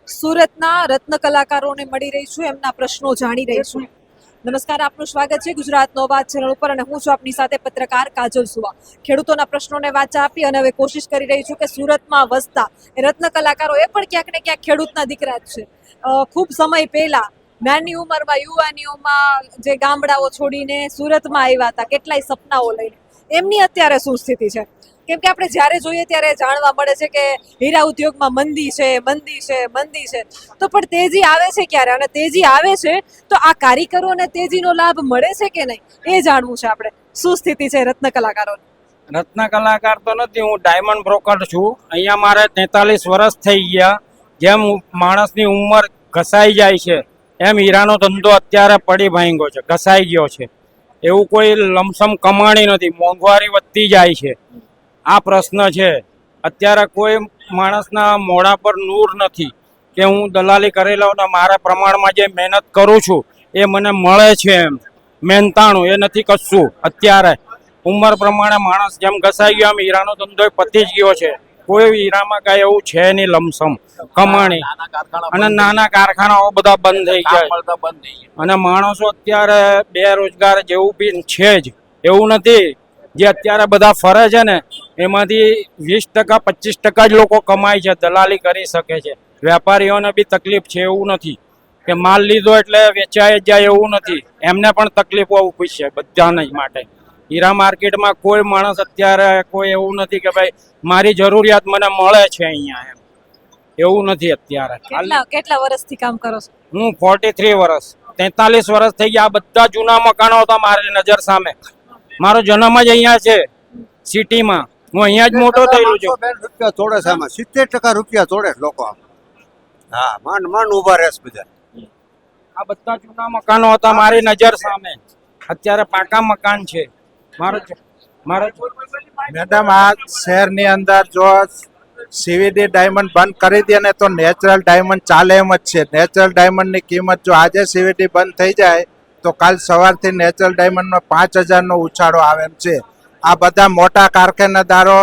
સુરતના રત્ન કલાકારોને મળી રહી છું, એમના પ્રશ્નો જાણી રહી છું. નમસ્કાર, આપનું સ્વાગત છે ગુજરાતનો અવાજ ચેનલ ઉપર અને હું છું આપની સાથે પત્રકાર કાજલ સુવા. ખેડૂતોના પ્રશ્નોને વાચા આપી અને હવે કોશિશ કરી રહી છું કે સુરતમાં વસતા એ રત્ન કલાકારો એ પણ ક્યાંક ને ક્યાંક ખેડૂતના દીકરા જ છે. ખૂબ સમય પહેલા નાની ઉંમરમાં યુવાનીઓમાં જે ગામડાઓ છોડીને સુરતમાં આવ્યા હતા, કેટલાય સપનાઓ લઈને, એમની અત્યારે શું સ્થિતિ છે? કેમ કે આપણે જ્યારે જોઈએ ત્યારે જાણવા મળે છે કે હીરા ઉદ્યોગમાં મંદી છે, મંદી છે. તો પણ તેજી આવે છે ક્યારે? અને તેજી આવે છે તો આ કારીગરોને તેજીનો લાભ મળે છે કે નહીં, એ જાણવું છે આપણે. શું સ્થિતિ છે રત્ન કલાકારોની? રત્ન કલાકાર તો નથી, હું ડાયમંડ બ્રોકર છું. અહીંયા મારે 43 વર્ષ થઈ ગયા. જેમ માણસની ઉંમર ઘસાઈ જાય છે એમ હીરાનો ધંધો અત્યારે પડી ભાંગ્યો છે, ઘસાઈ ગયો છે. એવું કોઈ લમસમ કમાણી નથી, મોંઘવારી વધતી જાય છે. આ પ્રશ્ન છે. અત્યારે કોઈ માણસના મોઢા પર નૂર નથી કે હું દલાલી કરી લઉં ને મારા પ્રમાણમાં જે મહેનત કરું છું એ મને મળે છે. એમ મહેનતાણું એ નથી કશું. અત્યારે ઉંમર પ્રમાણે માણસ જેમ ઘસાઈ ગયો એમ હીરાનો ધંધો પતી જ ગયો છે. કોઈ હીરામાં કાંઈ એવું છે નહીં લમસમ કમાણી. અને નાના કારખાનાઓ બધા બંધ થઈ ગયા અને માણસો અત્યારે બેરોજગાર જેવું બી છે જ. એવું નથી, જે અત્યારે બધા ફરે છે ને એમાંથી 20% 25% જ લોકો કમાય છે, દલાલી કરી શકે છે. વેપારીઓને બી તકલીફ છે. એવું નથી કે માલ લીધો એટલે વેચાઈ જાય, એવું નથી. એમને પણ તકલીફો ઊભી છે બધાને માટે. હીરા માર્કેટમાં કોઈ માણસ અત્યારે કોઈ એવું નથી કે ભાઈ મારી જરૂરિયાત મને મળે છે અહીંયા, એમ એવું નથી અત્યારે. કેટલા વર્ષથી કામ કરો છો? હું 43 વર્ષ, 43 વર્ષ થઈ ગયા. આ બધા જૂના મકાનો હતા મારી નજર સામે. મારો જન્મ જ અહીંયા છે, સિટીમાં. હું અહીંયા જ મોટો થયેલો છું. રૂપિયા તોડે છે આમાં, 70% રૂપિયા તોડે લોકો. હા, માંડ ઉભા રહેશે બધા. આ બધા જૂના મકાનો હતા મારી નજર સામે. અત્યારે પાકા મકાન છે. મેડમ, આ શહેરની અંદર જો સીવીડી ડાયમંડ બંધ કરી દે ને તો નેચરલ ડાયમંડ ચાલે એમ જ છે. નેચરલ ડાયમંડની કિંમત જો આજે સીવીડી બંધ થઈ જાય તો કાલ સવારથી નેચરલ ડાયમંડનો 5000નો ઉછાળો આવે એમ છે. આ બધા મોટા કારખાનેદારો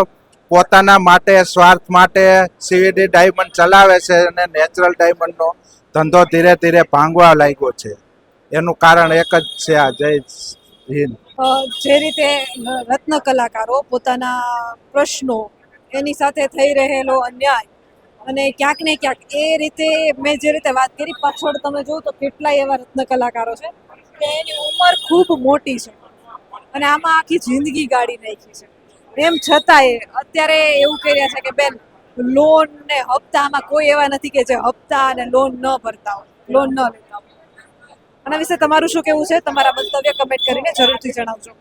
પોતાના માટે, સ્વાર્થ માટે સીવીડી ડાયમંડ ચલાવે છે અને નેચરલ ડાયમંડનો ધંધો ધીરે ધીરે ભાંગવા લાગ્યો છે. એનું કારણ એક જ છે, આ જય હિન્દ. જે રીતે રત્ન કલાકારો પોતાના પ્રશ્નો, એની સાથે થઈ રહેલો અન્યાય અને ક્યાંક ને ક્યાંક એ રીતે મેં જે રીતે વાત કરી, પાછળ તમે જુઓ તો કેટલાય એવા રત્ન કલાકારો છે કે એની ઉંમર ખૂબ મોટી છે અને આમાં આખી જિંદગી ગાળી નાખી છે. એમ છતાંય અત્યારે એવું કહી રહ્યા છે કે બેન, લોન ને હપ્તામાં કોઈ એવા નથી કે જે હપ્તા અને લોન ન ભરતા હોય, લોન ન લેતા હોય. આના વિશે તમારું શું કહેવું છે? તમારા મંતવ્ય કમેન્ટ કરીને જરૂરથી જણાવજો.